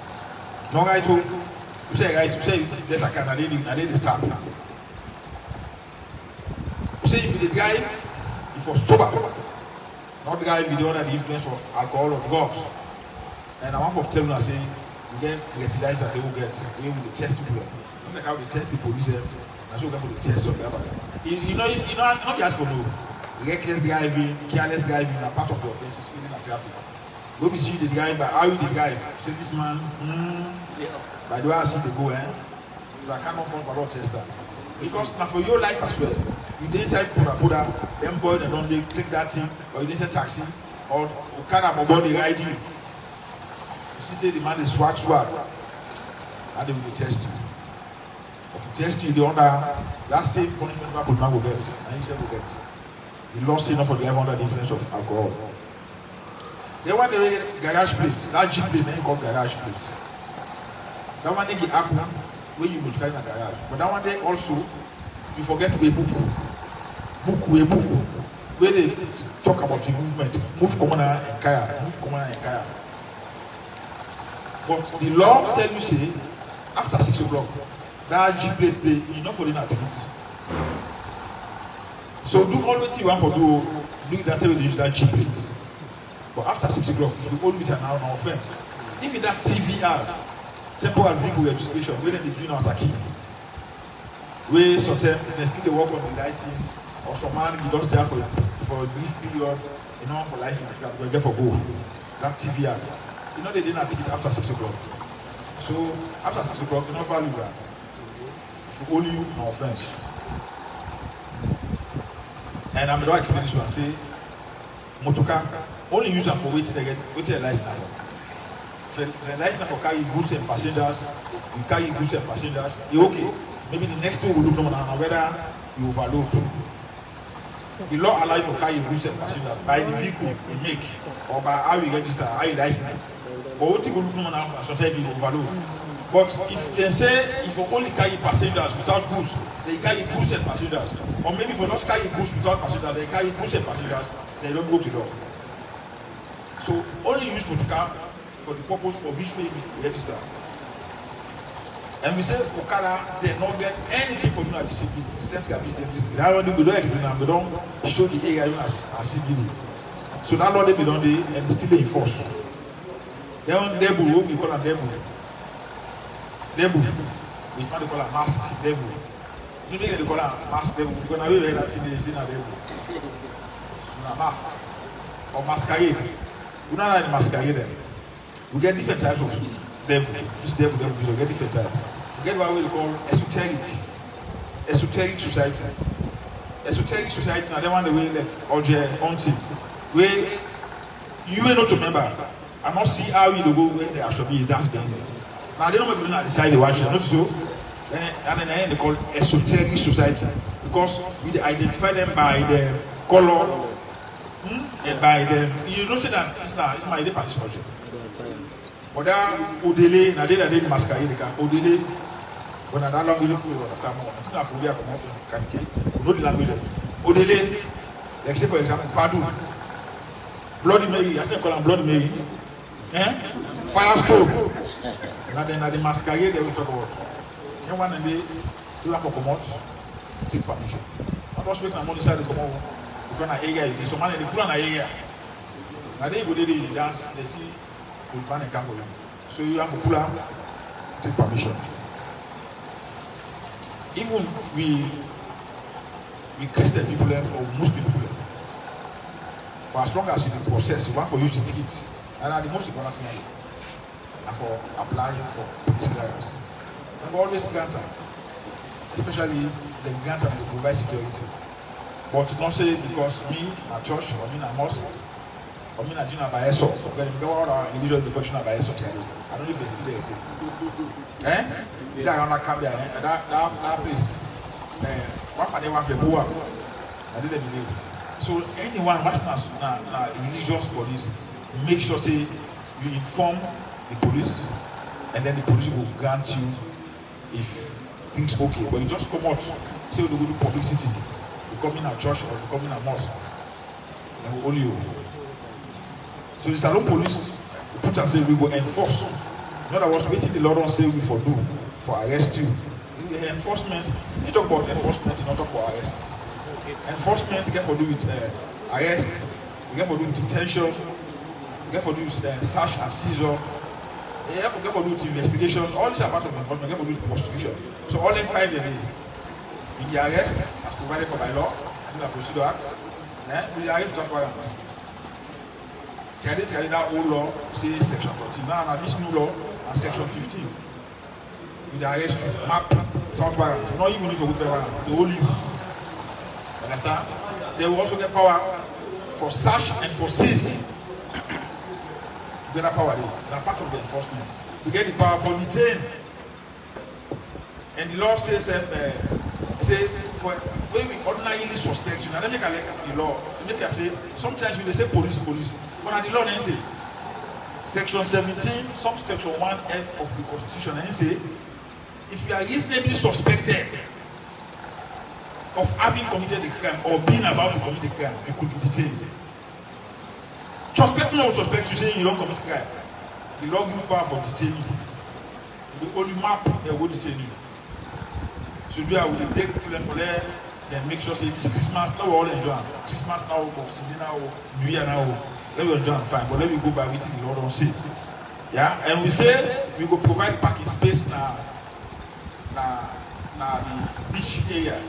Not right to you say right, you say there's a kind of they start. You say if the drive, if you're sober, not drive with the influence of alcohol or drugs. And I want to tell you I say you get utilized as you get with the test people. Not like how they test the police. That's what we for the test of the other. You know, not just for no reckless driving, careless driving are part of the offenses speeding at traffic. When we see the driver, how you the drive? Say this man, by the way I see the go, you are can't afford parole tester. Because now for your life as well, you didn't say Puda, them boy they don't take that thing, or you didn't say taxi, or you can't have a body ride you. You see say the man is swag, and they will test you. If you test you, the under that same punishment that man will get, and you will get. The law say not for the driver under the influence of alcohol. They want the garage plate, that Jeep plate, then called garage plate. That one they get apple where you multiply in a garage. But that one they also you forget to a book where they talk about the movement, move commoner and kaya, move commoner and kaya. But the law tell you say after 6 o'clock. That G plate they you not for the activity. So do all what you want for do that way they use that G plate. But after 6 o'clock, if you hold it an hour, no offense. If it's that TVR, temporary vehicle registration, where they do not attack, where sometimes they still work on the license, or some man be just there for a brief period, you know, for license that we get for go. That TVR. You know they didn't attack it after 6 o'clock. So after 6 o'clock, you don't value that. If you only you, no offense. And I'm the right explanation and say, motorcar only use them for waiting to get license. So the license for carry goods and passengers, you carry goods and passengers, you're okay. Maybe the next day we'll look on whether you overload. The law allows you to carry goods and passengers by the vehicle you make or by how you register, how you license. But what you go do now, sometimes you overload. But if they say if you only carry passengers without goods, they carry goods and passengers. Or maybe if you just carry goods without passengers, they carry goods and passengers, they don't go to the law. So only use motorcar for the purpose for which way you register. And we say for Okada, they don't get anything for you at the city, central business district. That one we don't explain, we don't show the area as CBD. So that law they be done there and still enforced. Then devil, we call a devil. Devil, we call a mask devil. You know they call a mask devil because now we wear that thing they say na devil. Na mask or masquerade. We don't have the masquerade. We get different types of devil. This devil, we get different types. We get what we call esoteric society. Esoteric society now they want the way like on where you will not remember. I must see how you go when they actually be that's going on. Now they don't make them decide the watch, not so. And then they call esoteric society because we identify them by the color and by them. You know say that it's my Japanese culture. But that Odele, now they did masquerade. Odele, when I don't really understand more. I think I forget about it. Know the language. Odele, like say for example, Padu, Bloody Mary. I think call them Bloody Mary. Firestone. Now then, the masquerade they will talk about. Anyone and they do have for come out, take permission. I was waiting on one side to come out. We're gonna area. So man, they put on an area. Now they go there, they dance, they see. We plan a car for you. So you have to pull out, take permission. Even we Christian people or Muslim people, for as long as you process, you want for you to take it. And are the most important thing and for applying for police clearance. And we always grant them, especially the grant them to provide security. But not say because me, my church, or me, my mosque, or me, I by ESO. When we go out our individual education by ESO, I don't know if it's still there. You don't want to come there, and that place. One part want to go up. I didn't believe. So anyone must not religious police make sure say you inform the police, and then the police will grant you if things okay. But you just come out, say you go to publicity, you come in a church or you come in a mosque, and we only you. So the Salon police put and say we will enforce. In other words, waiting the law don't say we for do for arrest you. The enforcement, you talk about enforcement, you not talk about arrest. Enforcement you get for do with arrest, you get for do with detention, you get for do with search and seizure, you get for do with investigations. All these are part of enforcement, you get for do with prosecution. So all in 5 days, in the arrest as provided for by law, in the Procedure Act, we are arrest without warrant. Carry that old law, say section 14. Now this new law and section 15. With the arrest map, without warrant. Not even if you go for warrant, they hold you. Understand? They will also get power for search and for seize. You get that power there. They are part of the enforcement. You get the power for detain. And the law says for when we ordinarily suspect you, now let me collect the law. Make I say sometimes we say police, but the law then say section 17, subsection 1F of the Constitution, and say if you are reasonably suspected of having committed a crime or being about to commit a crime, you could be detained. Suspect no suspect you say you don't commit a crime. The law gives power for detaining you. The only map they will detain you. So do I will take people for there, then make sure say this Christmas now we all enjoy. Christmas now, now, New Year now, let we enjoy and fine. But let me go by waiting the Lord don't say. Yeah, and we say we go provide parking space now the beach area.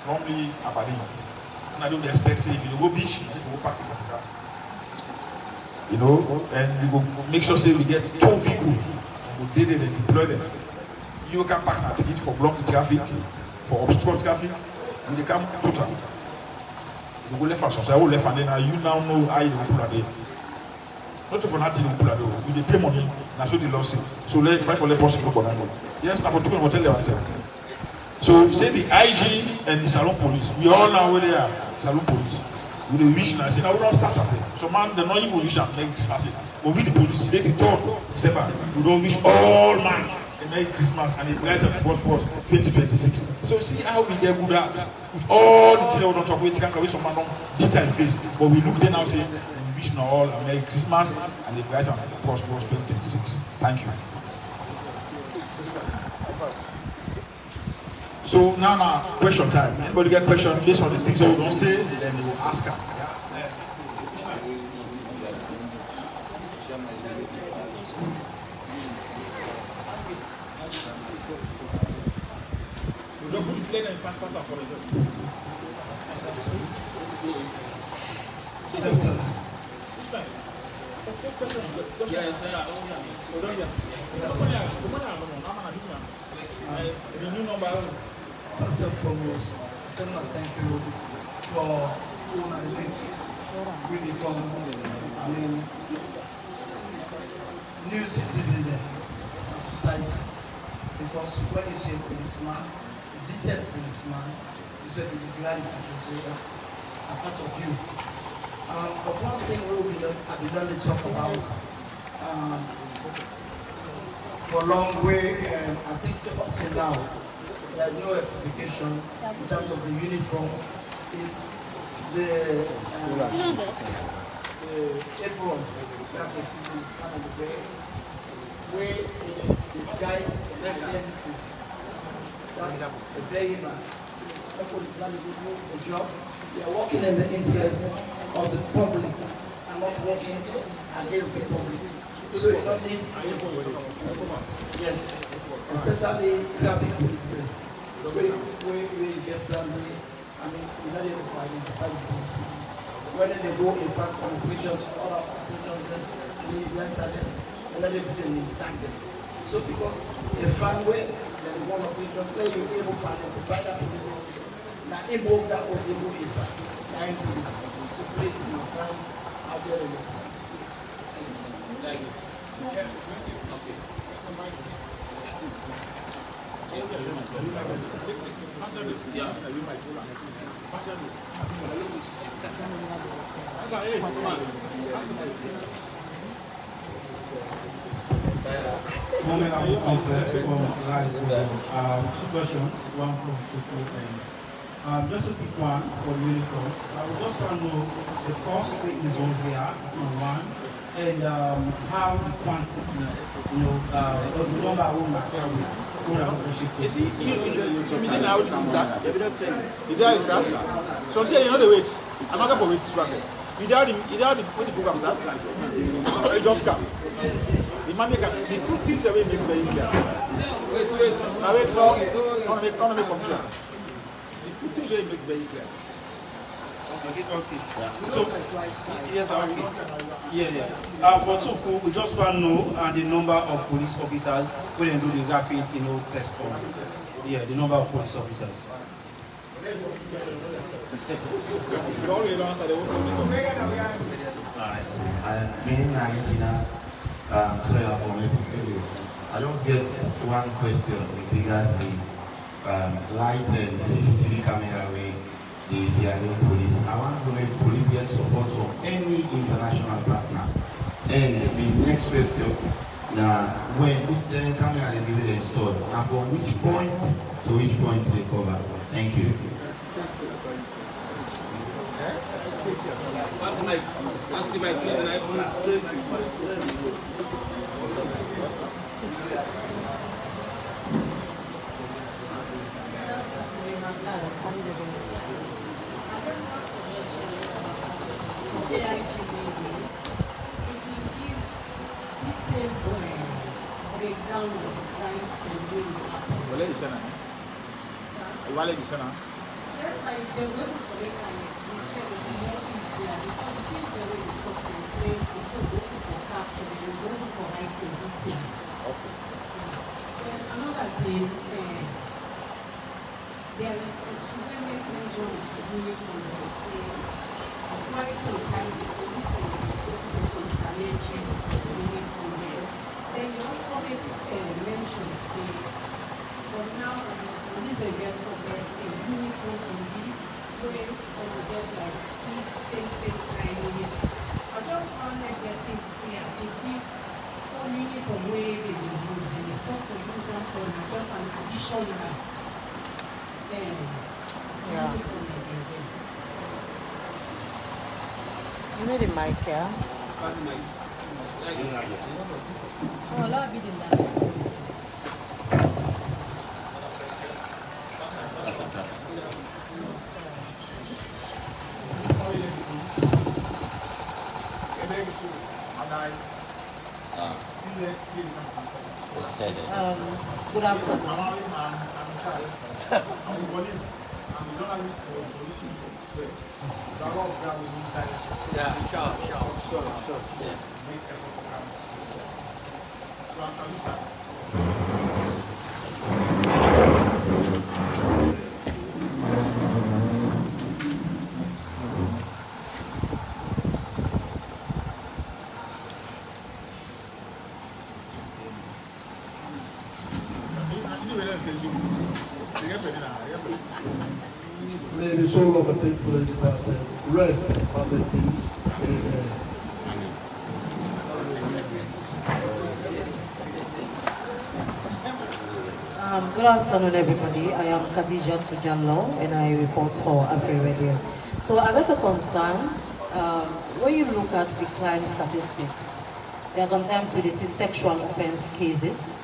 Normally Aberdeen. And I don't expect say if you go beach, if you go park in the car. You know, and we go make sure say we get 2 vehicles, we did it and deploy them. You can park at it for block the traffic, for obstruct traffic, you come total. You go left and so I will left and then you now know how you will pull a day. Not for nothing you pull a day. You pay money, that's what the law says. So let's fight for the possible for that. Yes, now for 2 hotel there. So you say the IG and the Salon Police, we all know where they are. Salon Police. We dey wish na say na we don start as a. So man, the no even wish am make as a. But we the police, they the 3rd December. We don wish all man a Merry Christmas and a bright and prosperous 2026. So see how we get good at with all the things we don talk. We can carry some man don beat in face, but we look there now say we wish na all a Merry Christmas and a bright and prosperous 2026. Thank you. So now question time. Anybody get question based on the things that we don't say, then we will ask us. First and foremost, I want to thank you for all I think really come. I mean, new citizen of society. Because when you see a policeman, a decent policeman, you say you'll be glad if I should say that's a part of you. But one thing I've been done to talk about for a long way, and I think so up till now. There is no rectification in terms of the uniform. Is the apron, where this guy's identity. That's a very man. Therefore, it's not a job. We are working in the interest of the public and not working against the public. So you don't need yes, especially traffic police. Where you get somebody, I mean, you're not able to identify the police. When they go, in fact, on operations, all our operations, we enter them, and then they put them in tag them. So because a fan way, then one operation, where you're able to identify that police, now able that was able is nine police. So play it in the fan, out there in the Thank you. Okay. Moment of concept from two questions, one from Chuku and just a quick one for the uniform. I would just want to know the cost involved here, one, and how the quantity, the number of materials. You see, you didn't know how this is that. The idea is that. So I'm saying, you know the weights. I'm not going for weights. You know the program start. You just come. The man make the two things that we make very clear. Wait. Now wait, don't make confusion. The two things that we make very clear. Okay. So, yes, okay. Yeah. For Tuku, we just want to know the number of police officers when they do the rapid, test form. Yeah, the number of police officers. I just get one question with regards to the light and CCTV camera way the Sierra Leone police. I want to know if police get support from any international partner. And the next question, when the camera is really installed, and from which point to which point they cover? Thank you. Ask the mic, please. Another thing, there is two women who uniforms the same. Quite some time the police and the some challenges from them. Then you also make mention, say, because now police and get need a mic, yeah? Oh, that'll be the last. Good afternoon. Yeah, sure. Yeah. May the soul of the faithful departed rest in perfect peace. Amen. Good afternoon, everybody. I am Khadija Tujanlo, and I report for Afri Radio. So I got a concern. When you look at the crime statistics, there are sometimes we see sexual offense cases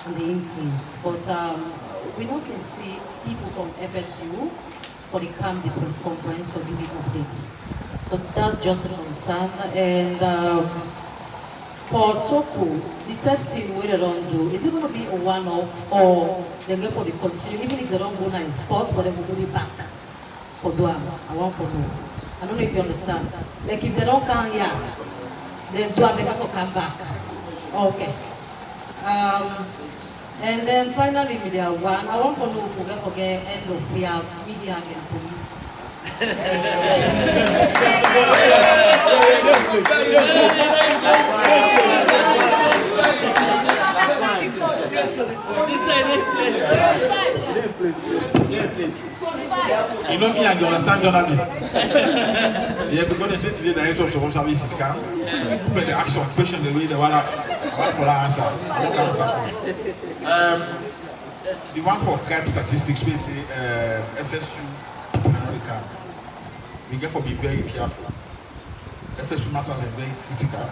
and the increase, but we don't can see people from FSU for the CAM, the press conference for giving updates. So that's just a concern. And for Toku, the testing where they don't do, is it going to be a one-off or they go for the continue, even if they don't go now in sports, but they will go it back for Duam? I want to know. I don't know if you understand. Like if they don't come here, then Duam, they go come back. Okay. And then finally, media one, I want to know if we can forget end of year media and police. You know me and you understand journalists. Yeah, because they say today the director of social services can put the action question the way they want to answer. The one for crime statistics, we say FSU, America. We get to be very careful. FSU matters is very critical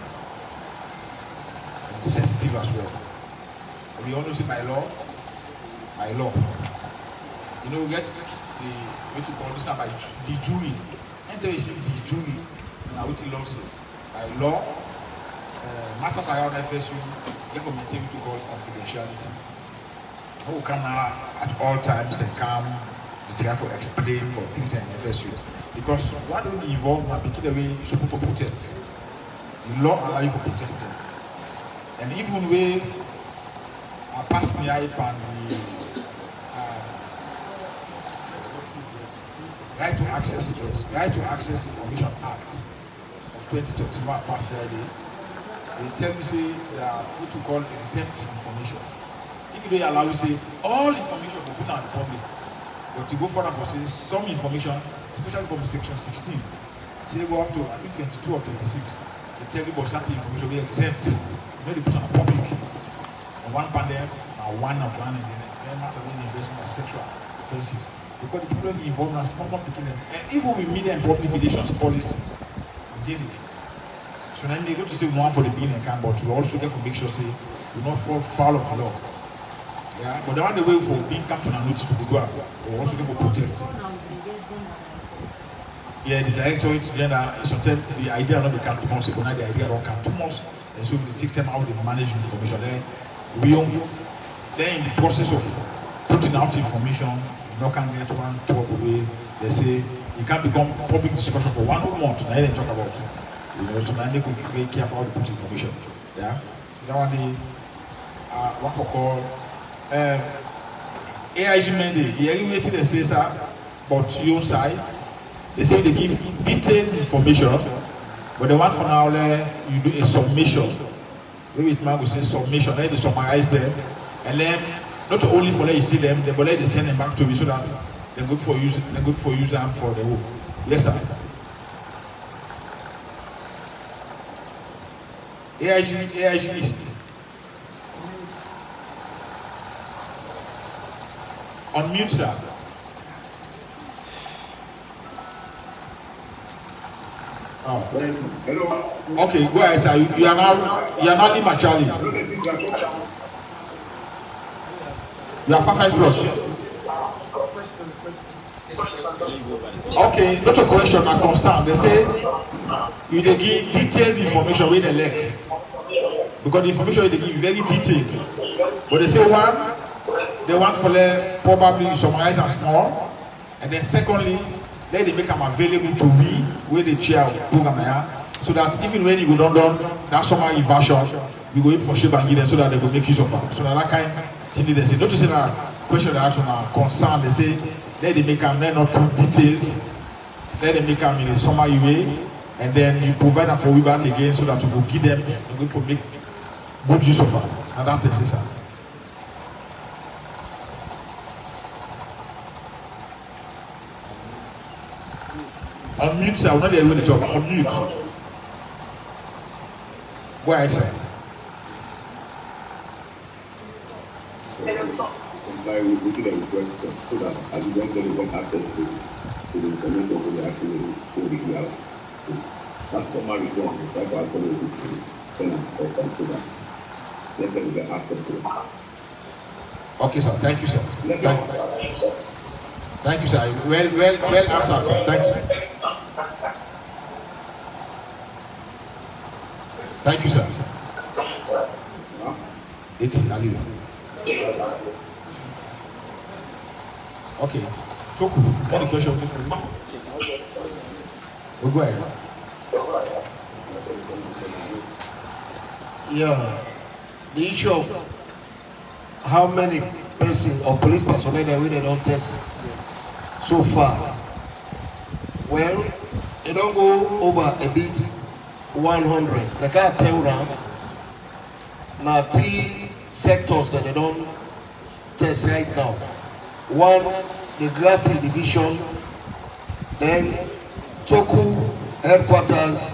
and sensitive as well. We all know say by law. You know, we get the what you call this now by the jury. Until you see the jury, now what you law says. By law, matters around FSU get to maintain what you call confidentiality. Who come at all times and come and try to explain for things in FSU. Because what don't involve my particular way you're supposed to protect. The law allows you to protect them. And even when I pass me out on the Right to Access Information Act of 2021 passed they tell me say there are what we call exempt information. If they allow you say all information will put on the public, but to go further for say some information, especially from section 16, they go up to I think 22 or 26, they tell you about certain information will be exempt. You know they put on the public. On one panel, one of one, and then matter when investment of sexual offences. Because the people involved are not picking them. And even with media and public relations policy, daily. So then they go to say one for the being and can, but we also get to make sure say we not fall foul of the law. Yeah, but the one the way for being come to notice to the go out, we also get to protect. Yeah, the directorate then sometimes the idea not become too much, but now the idea don't come too much, and so we take them out and manage information. Then in the process of putting out information, you know, can get one talk away. They say you can't become public discussion for 1 whole month. Now they talk about it. You know, so now they could be very careful how to put information. Yeah. So that one the one for call AIG Monday. Yeah, you waited they say sir, but your side they say they give detailed information, but the one for now you do a submission. Maybe it might say submission. Then they summarize them, and then not only for let you see them, but let they send them back to me so that they go for use. They go for use them for the whole. Yes, sir. AIG list. Unmute, sir. Oh. Hello. Okay, go ahead, sir. You are now in my Charlie. You are 5 plus. Okay, not a question, a concern. They say you dey give detailed information wey dey lack because the information they give is very detailed. But they say one, they want for the probably summarize and small, and then secondly, let them make them available to we where the chair program here, so that even when you go down that summary version, we go in for shape and give them so that they will make use of it. So that kind of thing they say. Not to say that question they ask on concern, they say let them make them not too detailed, let them make them in a summary way, and then you provide them for we back again so that you will give them, you will make good use of it. And that is it. Unmute, sir. I'm not there with the talk. Unmute. Go ahead, sir. Comply with the request so that as you don't say you get access to the information for the actually to the out. That's summary form. Try to actually send it or consider. Let's say we get access to it. Okay, sir. Thank you, sir. Thank you, sir. Well answered, sir. Thank you. Thank you, sir. It's Ali. Okay. Toku, any question for you? We'll go ahead. Yeah. The issue of how many persons or police personnel that we don't test so far. Well, it don't go over a bit 100. They can't tell them. Now 3 sectors that they don't test right now. One, the Grafting Division, then Toku Headquarters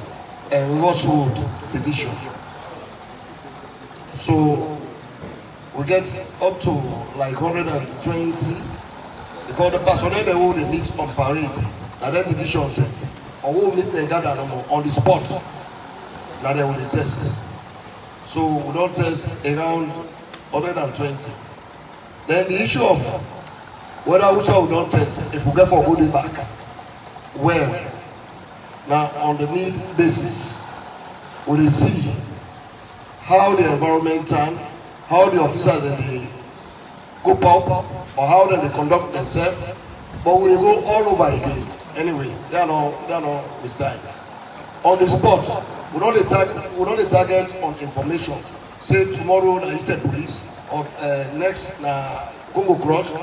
and Rosswood Division. So we get up to like 120 because the personnel they will meet on parade and then divisions or will meet them gather on the spot that they will test. So we don't test around 120. Then the issue of whether we don't test if we get for good back. Well, now on the need basis, we will see how the environment turn, how the officers in the cope up, or how they conduct themselves. But we will go all over again. Anyway, they are not this time. On the spot, we don't target on information. Say tomorrow na Eastern Police or next na Congo Cross.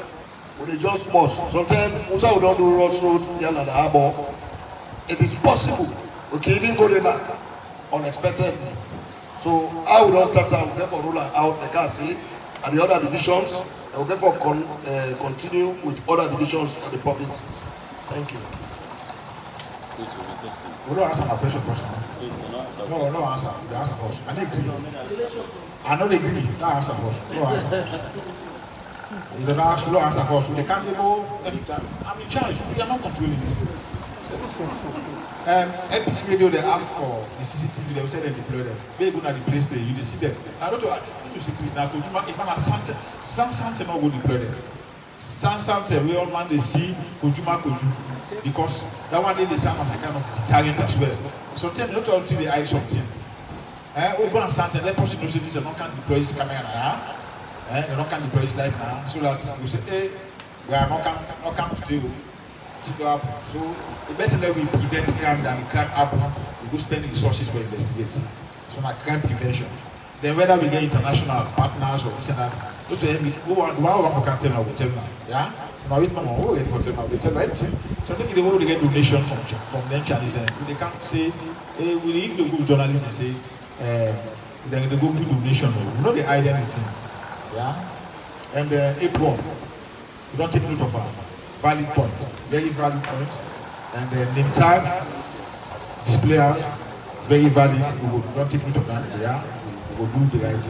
We just must. Sometimes we don't do Ross Road, Yala the Harbour. It is possible we can even go there back unexpectedly. So I will not start out, therefore roll out the car see, and the other divisions, and will therefore continue with other divisions of the provinces. Thank you. We don't answer my question first. No answer. The answer first. I don't agree. I don't agree. No answer first. No answer. You don't ask, no answer first. They can't go. I'm in charge. We are not controlling this thing. Epic Radio, they ask for the CCTV, they will tell them deploy them. Very good at the place there, you see them. I don't know see this now. If I'm a Santa, not go deploy them. Santa, we all man they see Kojuma, because that one day they sound as a kind of deterrent as well. Sometimes not until they eye something. We go on Santa, let person know this and not can deploy his camera. They not can deploy his light now, so that we say, hey, we are not come to do. So the better that we prevent crime than crime happen, we go spend resources for investigating. So now crime prevention. Then whether we get international partners or this and that, those are who want for canteen or tell now. Yeah? Now with mama, who get for tell now? They tell right. So maybe they will get donation from them channels. Then they can't say, hey, we need to go journalists and say, then they go do donation. We know they hide anything. Yeah? And April, we don't take note of her. Valid point, very valid point, and name tag, displayers, very valid. We will not take note of that. Yeah, we will do the right thing.